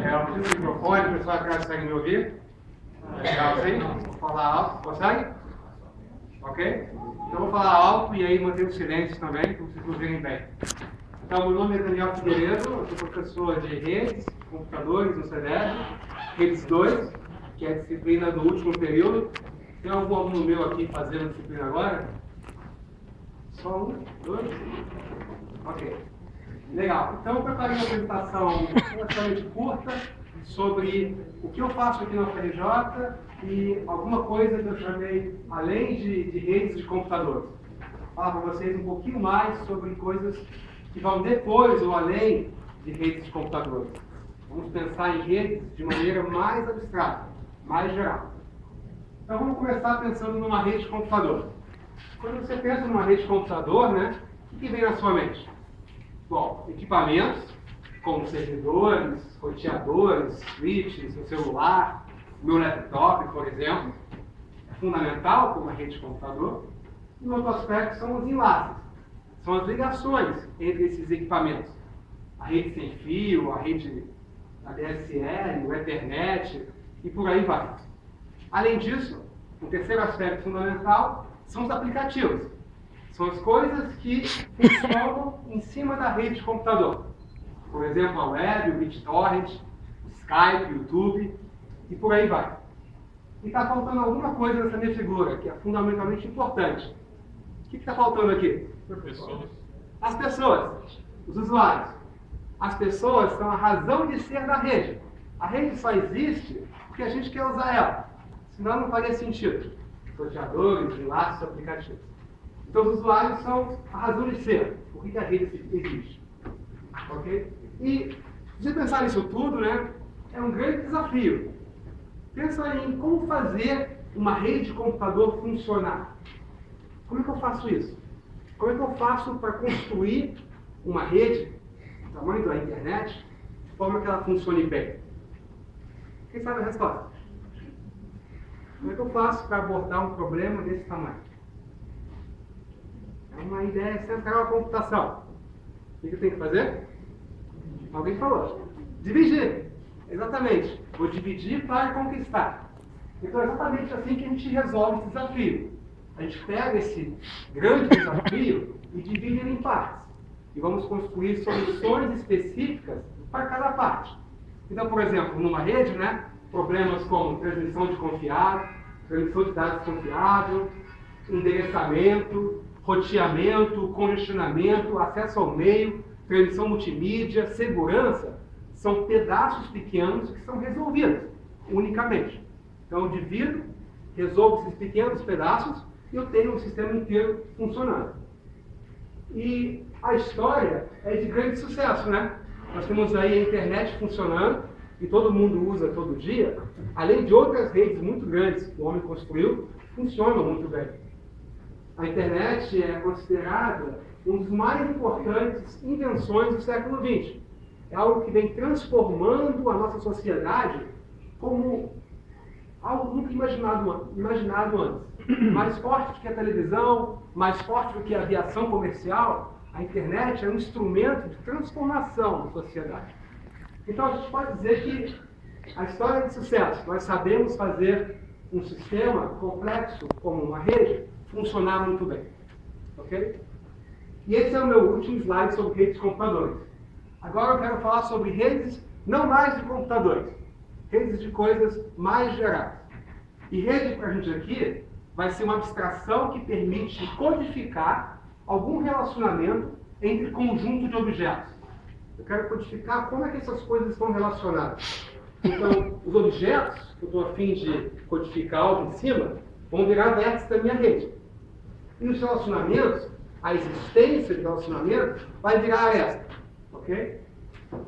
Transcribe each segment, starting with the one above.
Eu preciso do microfone, o pessoal que consegue me ouvir? Legal, sim? Vou falar alto, consegue? Ok? Então vou falar alto e aí manter o silêncio também, para vocês ouvirem bem. Então, meu nome é Daniel Figueiredo, eu sou professor de redes, computadores no CEDEB, Redes 2, que é a disciplina do último período. Tem algum aluno meu aqui fazendo a disciplina agora? Só um? Dois? Ok. Legal. Então, eu preparei uma apresentação relativamente curta sobre o que eu faço aqui na UFRJ e alguma coisa que eu chamei, além de redes de computadores. Vou falar para vocês um pouquinho mais sobre coisas que vão depois ou além de redes de computadores. Vamos pensar em redes de maneira mais abstrata, mais geral. Então, vamos começar pensando numa rede de computador. Quando você pensa numa rede de computador, né, o que vem na sua mente? Bom, equipamentos, como servidores, roteadores, switches, seu celular, meu laptop, por exemplo, é fundamental para uma rede de computador. E outro aspecto são os enlaces, são as ligações entre esses equipamentos. A rede sem fio, a rede ADSL, o Ethernet e por aí vai. Além disso, o terceiro aspecto fundamental são os aplicativos. São as coisas que funcionam em cima da rede de computador. Por exemplo, a web, o BitTorrent, o Skype, o YouTube e por aí vai. E está faltando alguma coisa nessa minha figura, que é fundamentalmente importante. O que está faltando aqui? Pessoas. As pessoas, os usuários. As pessoas são a razão de ser da rede. A rede só existe porque a gente quer usar ela. Senão não faria sentido. Roteadores, enlaces, aplicativos. Então os usuários são a razão de ser. Por que a rede existe? Ok? E se você pensar nisso tudo, né, é um grande desafio. Pensa em como fazer uma rede de computador funcionar. Como é que eu faço isso? Como é que eu faço para construir uma rede do tamanho da internet de forma que ela funcione bem? Quem sabe a resposta? Como é que eu faço para abordar um problema desse tamanho? É uma ideia central da computação. O que eu tenho que fazer? Alguém falou. Dividir. Exatamente. Vou dividir para conquistar. Então é exatamente assim que a gente resolve esse desafio. A gente pega esse grande desafio e divide ele em partes. E vamos construir soluções específicas para cada parte. Então, por exemplo, numa rede, né, problemas como transmissão de confiável, transmissão de dados confiável, endereçamento, roteamento, congestionamento, acesso ao meio, transmissão multimídia, segurança, são pedaços pequenos que são resolvidos unicamente. Então eu divido, resolvo esses pequenos pedaços e eu tenho um sistema inteiro funcionando. E a história é de grande sucesso, né? Nós temos aí a internet funcionando e todo mundo usa todo dia, além de outras redes muito grandes que o homem construiu, funcionam muito bem. A internet é considerada uma das mais importantes invenções do século XX. É algo que vem transformando a nossa sociedade como algo nunca imaginado antes. Mais forte do que a televisão, mais forte do que a aviação comercial, a internet é um instrumento de transformação da sociedade. Então a gente pode dizer que a história é de sucesso. Nós sabemos fazer um sistema complexo como uma rede funcionar muito bem. Ok? E esse é o meu último slide sobre redes de computadores. Agora eu quero falar sobre redes não mais de computadores, redes de coisas mais gerais. E rede para a gente aqui vai ser uma abstração que permite codificar algum relacionamento entre conjunto de objetos. Eu quero codificar como é que essas coisas estão relacionadas. Então, os objetos que eu estou a fim de codificar algo em cima vão virar vértices da minha rede. E os relacionamentos, a existência de relacionamentos, vai virar aresta. Ok?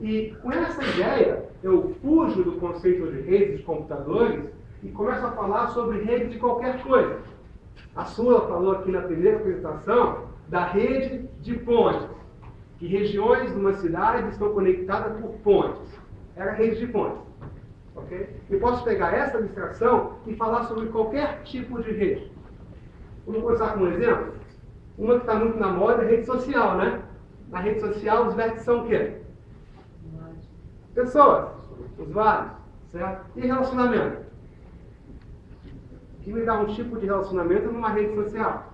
E com essa ideia, eu fujo do conceito de redes de computadores e começo a falar sobre rede de qualquer coisa. A Sula falou aqui na primeira apresentação da rede de pontes, que regiões de uma cidade estão conectadas por pontes. Era a rede de pontes. Okay? Eu posso pegar essa abstração e falar sobre qualquer tipo de rede. Vamos começar com um exemplo? Uma que está muito na moda é a rede social, né? Na rede social, os vértices são o quê? Pessoas. Usuários, certo? E relacionamento? Que me dá um tipo de relacionamento numa rede social?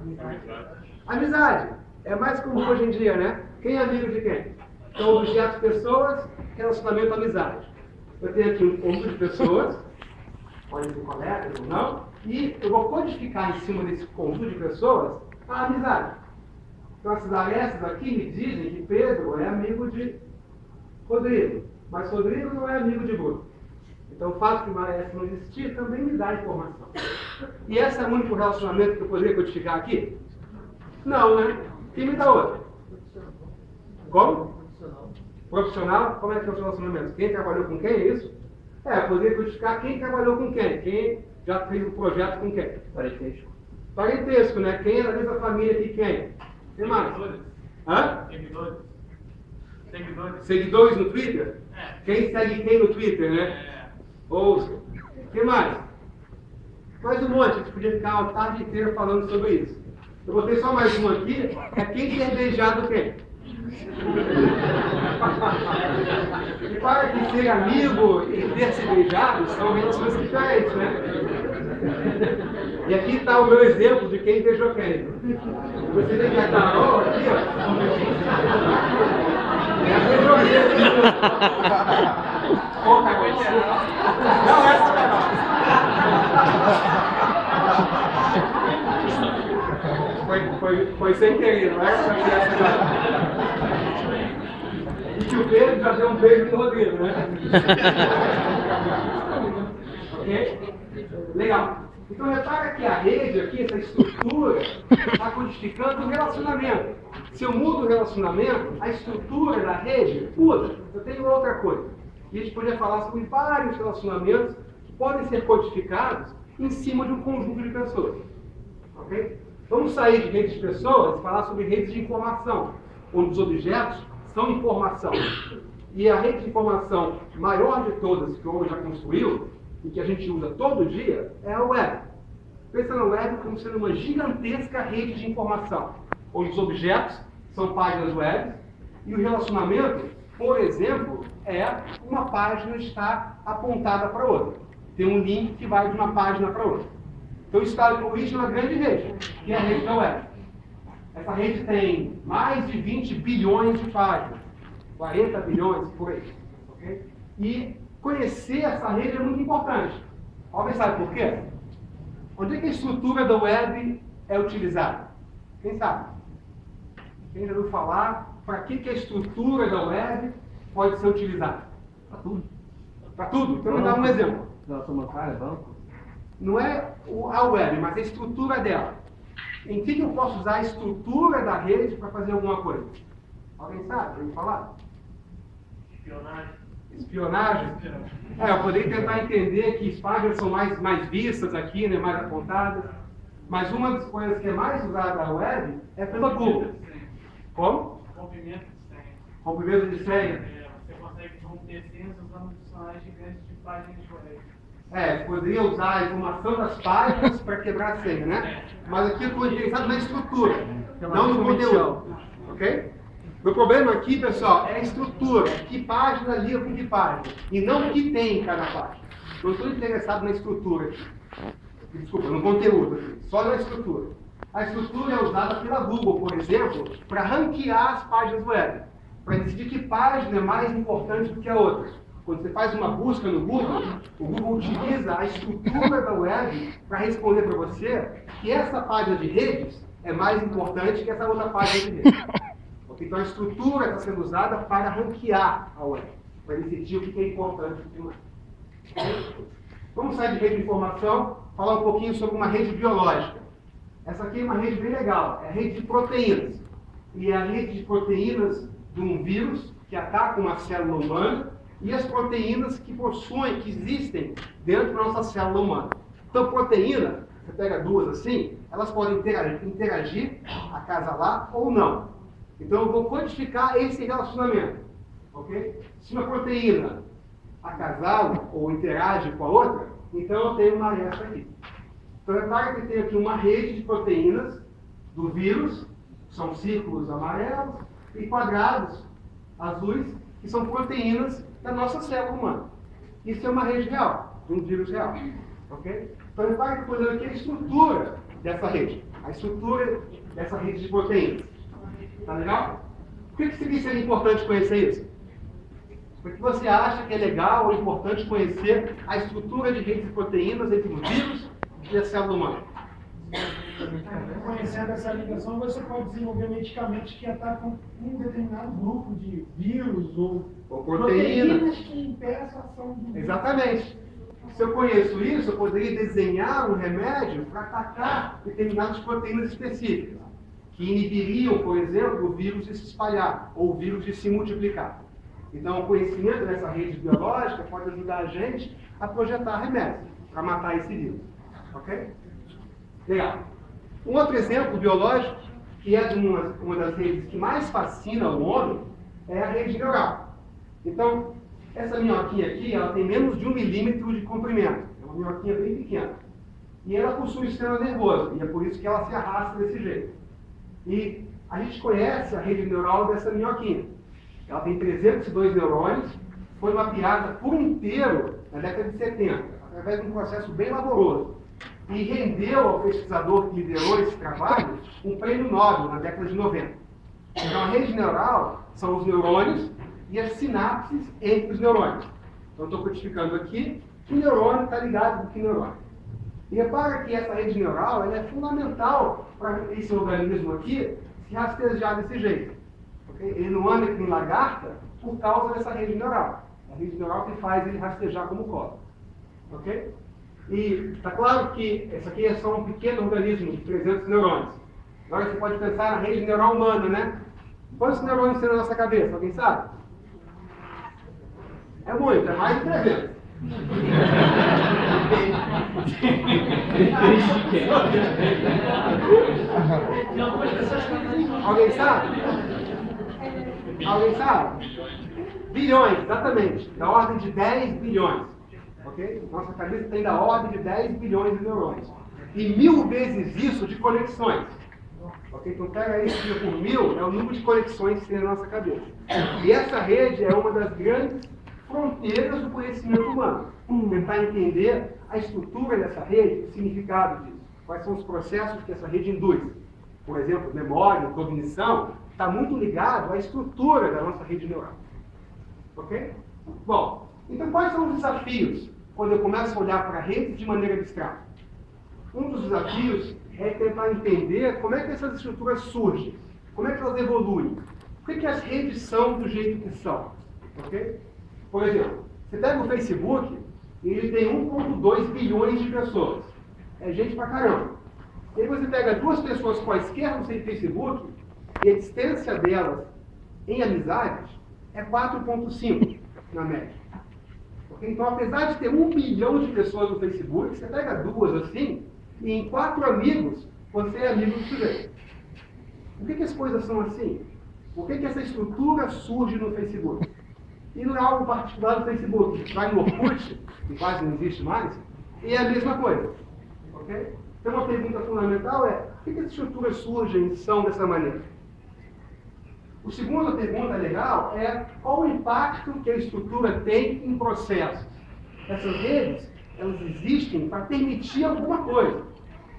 Amizade. É mais comum hoje em dia, né? Quem é amigo de quem? Então, objetos, pessoas, relacionamento, amizade. Eu tenho aqui um conjunto de pessoas, podem ser colegas ou não, e eu vou codificar em cima desse conjunto de pessoas a amizade. Então, essas arestas aqui me dizem que Pedro é amigo de Rodrigo, mas Rodrigo não é amigo de Bruno. Então, o fato de uma aresta não existir também me dá informação. E esse é o único relacionamento que eu poderia codificar aqui? Não, né? Quem me dá outro? Como? Profissional? Como é que é o relacionamento? Quem trabalhou com quem, é isso? Eu poderia codificar quem trabalhou com quem, quem já fez um projeto com quem. Parentesco. Parentesco, né? Quem é da mesma família que quem? Quem mais? Seguidores. Hã? Seguidores. Seguidores. Seguidores no Twitter? É. Quem segue quem no Twitter, né? Ouça. Quem mais? Mais um monte, a gente podia ficar a tarde inteira falando sobre isso. Eu botei só mais um aqui, é quem ter beijado quem? E para que ser amigo e ter se beijado são relações diferentes, né? E aqui está o meu exemplo de quem beijou quem. Você tem que a Carol aqui, ó. Essa beijou mesmo. Pô, Carol, não, essa Carol. Foi sem querer, não é? E que o Pedro já deu um beijo no Rodrigo, né? Ok? Legal. Então repara que a rede aqui, essa estrutura, está codificando o relacionamento. Se eu mudo o relacionamento, a estrutura da rede muda. Eu tenho outra coisa. E a gente poderia falar sobre vários relacionamentos que podem ser codificados em cima de um conjunto de pessoas. Ok? Vamos sair de redes de pessoas e falar sobre redes de informação, onde os objetos são informação. E a rede de informação maior de todas que o homem já construiu, e que a gente usa todo dia, é a web. Pensa na web como sendo uma gigantesca rede de informação, onde os objetos são páginas web, e o relacionamento, por exemplo, é uma página está apontada para outra. Tem um link que vai de uma página para outra. Então isso está origem uma grande rede, que é a rede da web. Essa rede tem mais de 20 bilhões de páginas, 40 bilhões por aí. Okay? E conhecer essa rede é muito importante. Alguém sabe por quê? Onde é que a estrutura da web é utilizada? Quem sabe? Quem já ouviu falar para que a estrutura da web pode ser utilizada? Para tudo. Para tudo? Então, vou dar um exemplo. Relação bancária, banco? Não é a web, mas a estrutura dela. Em que eu posso usar a estrutura da rede para fazer alguma coisa? Alguém sabe? Vamos falar? Espionagem. Espionagem? Eu poderia tentar entender que as páginas são mais vistas aqui, né, mais apontadas. Mas uma das coisas que é mais usada na web é pela Google. Como? Rompimento de senha. Rompimento de senha. Você consegue romper senhas usando dicionários gigantes de páginas web. Poderia usar a informação das páginas para quebrar a senha, né? Mas aqui eu estou interessado na estrutura, não no conteúdo. Ok? Meu problema aqui, pessoal, é a estrutura. Que página liga com que página. E não o que tem em cada página. Não estou interessado na estrutura aqui. Desculpa, no conteúdo aqui. Só na estrutura. A estrutura é usada pela Google, por exemplo, para ranquear as páginas web. Para decidir que página é mais importante do que a outra. Quando você faz uma busca no Google, o Google utiliza a estrutura da web para responder para você que essa página de redes é mais importante que essa outra página de redes. Então a estrutura está sendo usada para ranquear a web, para decidir o que é importante e o que não é. Vamos sair de rede de informação, falar um pouquinho sobre uma rede biológica. Essa aqui é uma rede bem legal, é a rede de proteínas. E é a rede de proteínas de um vírus que ataca uma célula humana e as proteínas que possuem, que existem dentro da nossa célula humana. Então, proteína, você pega duas assim, elas podem interagir, acasalar ou não. Então, eu vou codificar esse relacionamento. Ok? Se uma proteína acasala ou interage com a outra, então eu tenho uma aresta aqui. Então, repare que tem aqui uma rede de proteínas do vírus, são círculos amarelos, e quadrados azuis, que são proteínas da nossa célula humana. Isso é uma rede real, de um vírus real. Ok? Então, repare que estou olhando aqui a estrutura dessa rede. A estrutura dessa rede de proteínas. Tá legal? Por que seria importante conhecer isso? Porque você acha que é legal ou importante conhecer a estrutura de redes de proteínas entre o vírus e a célula humana? Conhecendo essa ligação, você pode desenvolver medicamentos que atacam um determinado grupo de vírus ou proteínas que impeçam a ação do vírus. Exatamente. Se eu conheço isso, eu poderia desenhar um remédio para atacar determinadas proteínas específicas, que inibiriam, por exemplo, o vírus de se espalhar ou o vírus de se multiplicar. Então, o conhecimento dessa rede biológica pode ajudar a gente a projetar remédios para matar esse vírus. Ok? Legal. Um outro exemplo biológico, que é de uma das redes que mais fascina o homem, é a rede neural. Então, essa minhoquinha aqui, ela tem menos de 1 milímetro de comprimento. É uma minhoquinha bem pequena. E ela possui o sistema nervoso, e é por isso que ela se arrasta desse jeito. E a gente conhece a rede neural dessa minhoquinha. Ela tem 302 neurônios, foi mapeada por inteiro na década de 70, através de um processo bem laboroso. E rendeu ao pesquisador que liderou esse trabalho um prêmio Nobel na década de 90. Então, a rede neural são os neurônios e as sinapses entre os neurônios. Então, estou codificando aqui que neurônio está ligado com que neurônio. E repara que essa rede neural ela é fundamental para esse organismo aqui se rastejar desse jeito. Okay? Ele não anda que nem lagarta por causa dessa rede neural. A rede neural que faz ele rastejar como cobra. Ok? E está claro que esse aqui é só um pequeno organismo de 300 neurônios. Agora você pode pensar na rede neural humana, né? Quantos neurônios tem na nossa cabeça? Alguém sabe? É muito, é mais de 300. Alguém sabe? Alguém sabe? Bilhões, exatamente. Da ordem de 10 bilhões. Ok? Nossa cabeça tem da ordem de 10 bilhões de neurônios. E 1000 vezes isso de conexões. Ok? Então pega isso por 1000, é o número de conexões que tem na nossa cabeça. E essa rede é uma das grandes fronteiras do conhecimento humano. Tentar entender a estrutura dessa rede, o significado disso. Quais são os processos que essa rede induz. Por exemplo, memória, cognição, está muito ligado à estrutura da nossa rede neural. Ok? Bom, então quais são os desafios quando eu começo a olhar para redes de maneira abstrata? Um dos desafios é tentar entender como é que essas estruturas surgem, como é que elas evoluem, por que as redes são do jeito que são. Ok? Por exemplo, você pega o Facebook e ele tem 1,2 bilhões de pessoas. É gente pra caramba. E aí você pega duas pessoas quaisquer no seu Facebook e a distância delas em amizades é 4,5 na média. Okay? Então, apesar de ter 1 bilhão de pessoas no Facebook, você pega duas assim, e em 4 amigos, você é amigo do sujeito. Por que as coisas são assim? Por que essa estrutura surge no Facebook? E não é algo particular do Facebook. Vai no Orkut, que quase não existe mais, e é a mesma coisa. Okay? Então, uma pergunta fundamental é, por que as estruturas surgem e são dessa maneira? A segunda pergunta legal é qual o impacto que a estrutura tem em processos. Essas redes, elas existem para permitir alguma coisa.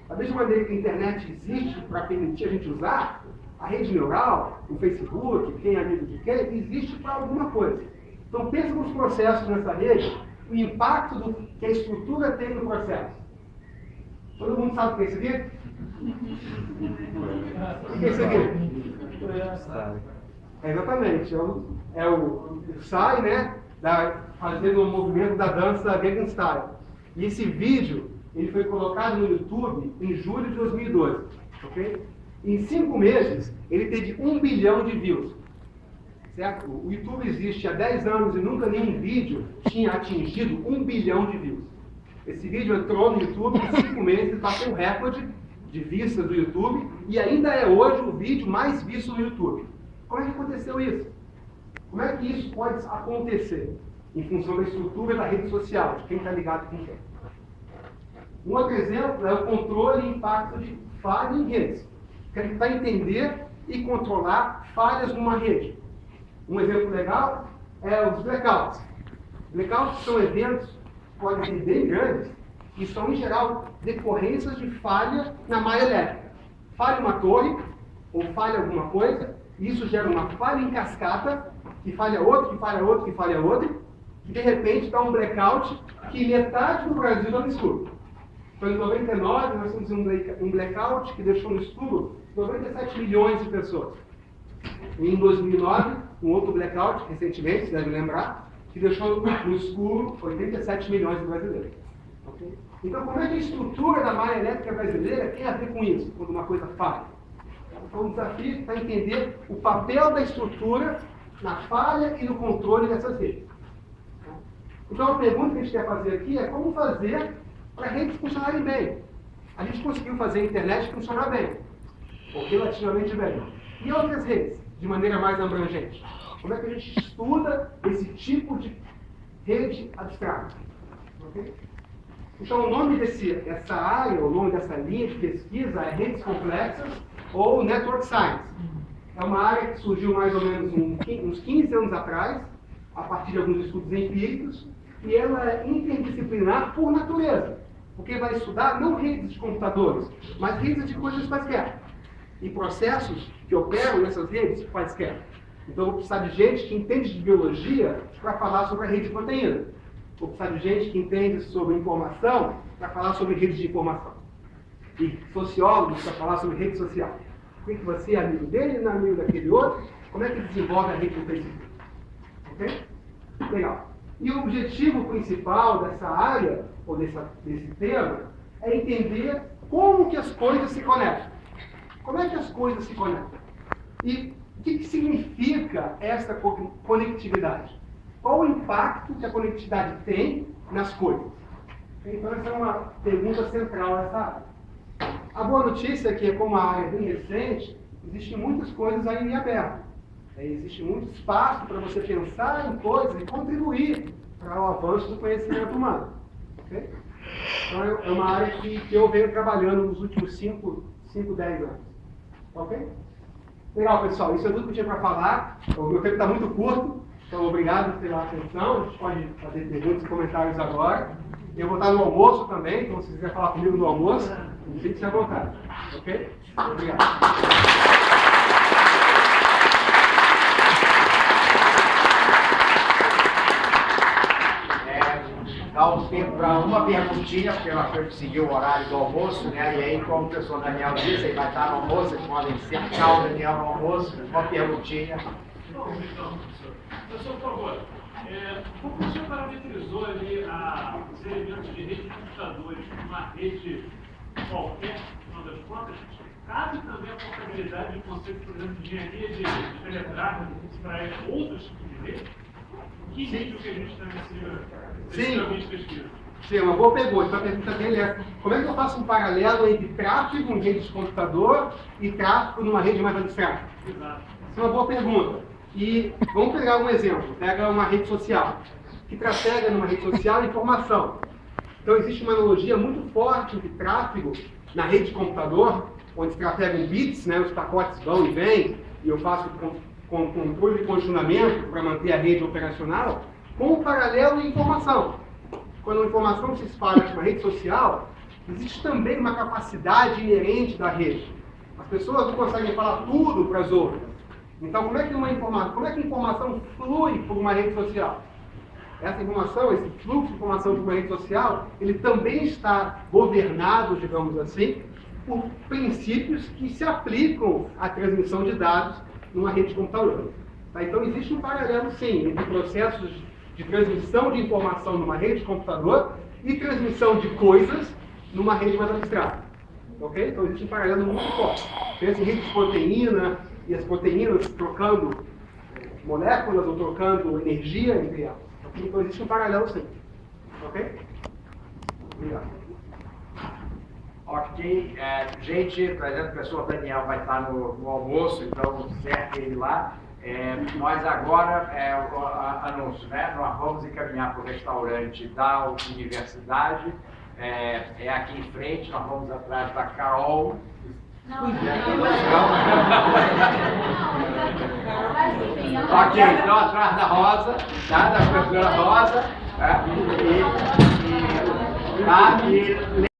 Da mesma maneira que a internet existe para permitir a gente usar, a rede neural, o Facebook, quem é amigo de quem, existe para alguma coisa. Então pensa nos processos nessa rede, o impacto que a estrutura tem no processo. Todo mundo sabe o que é isso aqui? O que é isso aqui? Exatamente, é o Psy, né, fazendo o movimento da dança Gangnam Style. E esse vídeo, ele foi colocado no YouTube em julho de 2012, ok? Em 5 meses, ele teve 1 bilhão de views, certo? O YouTube existe há 10 anos e nunca nenhum vídeo tinha atingido 1 bilhão de views. Esse vídeo entrou no YouTube em 5 meses, bateu um recorde de vistas do YouTube e ainda é hoje o vídeo mais visto no YouTube. Como é que aconteceu isso? Como é que isso pode acontecer? Em função da estrutura da rede social, de quem está ligado com quem. Um outro exemplo é o controle e impacto de falha em redes. Quer tentar entender e controlar falhas numa rede. Um exemplo legal é os blackouts. Blackouts são eventos que podem ser bem grandes e são, em geral, decorrências de falha na malha elétrica. Falha uma torre, ou falha alguma coisa, e isso gera uma falha em cascata, que falha outra, que falha outra, que falha outra, que de repente dá um blackout que metade do Brasil está no escuro. Então, em 99, nós temos um blackout que deixou no escuro 97 milhões de pessoas. E em 2009, um outro blackout, recentemente, você deve lembrar, que deixou no escuro 87 milhões de brasileiros. Okay? Então, como é que a estrutura da malha elétrica brasileira tem a ver com isso, quando uma coisa falha? Então, o desafio está entender o papel da estrutura na falha e no controle dessas redes. Então, a pergunta que a gente quer fazer aqui é como fazer para redes funcionarem bem. A gente conseguiu fazer a internet funcionar bem, ou relativamente bem. E outras redes, de maneira mais abrangente? Como é que a gente estuda esse tipo de rede abstrata? Okay? Então, o nome dessa área, o nome dessa linha de pesquisa é redes complexas ou network science. É uma área que surgiu mais ou menos uns 15 anos atrás, a partir de alguns estudos empíricos, e ela é interdisciplinar por natureza, porque vai estudar não redes de computadores, mas redes de coisas quaisquer, e processos que operam nessas redes quaisquer. Então, eu vou precisar de gente que entende de biologia para falar sobre a rede de proteína. Vou precisar de gente que entende sobre informação para falar sobre redes de informação. E sociólogos para falar sobre rede social. Por que você é amigo dele, não é amigo daquele outro? Como é que desenvolve a rede do Facebook? Ok? Legal. E o objetivo principal dessa área, ou desse tema, é entender como que as coisas se conectam. Como é que as coisas se conectam? E o que significa esta conectividade? Qual o impacto que a conectividade tem nas coisas? Então, essa é uma pergunta central nessa área. A boa notícia é que, como a área é bem recente, existem muitas coisas ainda em aberto. Existe muito espaço para você pensar em coisas e contribuir para o avanço do conhecimento humano. Okay? Então, é uma área que eu venho trabalhando nos últimos 5, 10 anos. Ok? Legal, pessoal. Isso é tudo que eu tinha para falar. O meu tempo está muito curto. Então, obrigado pela atenção. A gente pode fazer perguntas e comentários agora. Eu vou estar no almoço também, então se você quiser falar comigo no almoço, fique à vontade. Ok? Obrigado. Dá um tempo para uma perguntinha, porque nós temos que seguir o horário do almoço, né? E aí, como o professor Daniel disse, ele vai estar no almoço, vocês podem cercar o Daniel no almoço, uma perguntinha. Professor, por favor, como o senhor parametrizou ali os elementos de rede de computadores numa rede qualquer, no final das contas, cabe também a portabilidade de conceitos, por exemplo, de engenharia de teletráfego para outros tipos de rede? Que nível que a gente está nesse caminho de pesquisa? Sim, é uma boa pergunta. Então, a pergunta dele é: como é que eu faço um paralelo entre tráfego em rede de computador e tráfego numa rede mais abstrata? Exato. Essa é uma boa pergunta. E vamos pegar um exemplo. Pega uma rede social. Que trafega numa rede social informação. Então, existe uma analogia muito forte entre tráfego na rede de computador, onde se trafegam bits, né, os pacotes vão e vêm, e eu faço com controle de condicionamento para manter a rede operacional, com um paralelo em informação. Quando a informação se espalha para uma rede social, existe também uma capacidade inerente da rede. As pessoas não conseguem falar tudo para as outras. Então, como é que a informação flui por uma rede social? Essa informação, esse fluxo de informação por uma rede social, ele também está governado, digamos assim, por princípios que se aplicam à transmissão de dados numa rede de computador. Tá? Então, existe um paralelo, sim, entre processos de transmissão de informação numa rede de computador e transmissão de coisas numa rede mais abstrata. Ok? Então, existe um paralelo muito forte. Pensa em redes de proteína e as proteínas trocando moléculas ou trocando energia entre elas. Okay? Então, existe um paralelo, sim. Ok? Obrigado. Ok, gente, por exemplo, o professor Daniel vai estar no almoço, então cerque ele lá. Nós agora, anúncio, né? Nós vamos encaminhar para o restaurante da universidade, é aqui em frente, nós vamos atrás da Carol. Ok, então atrás da Rosa, tá? Da professora Rosa. tá? E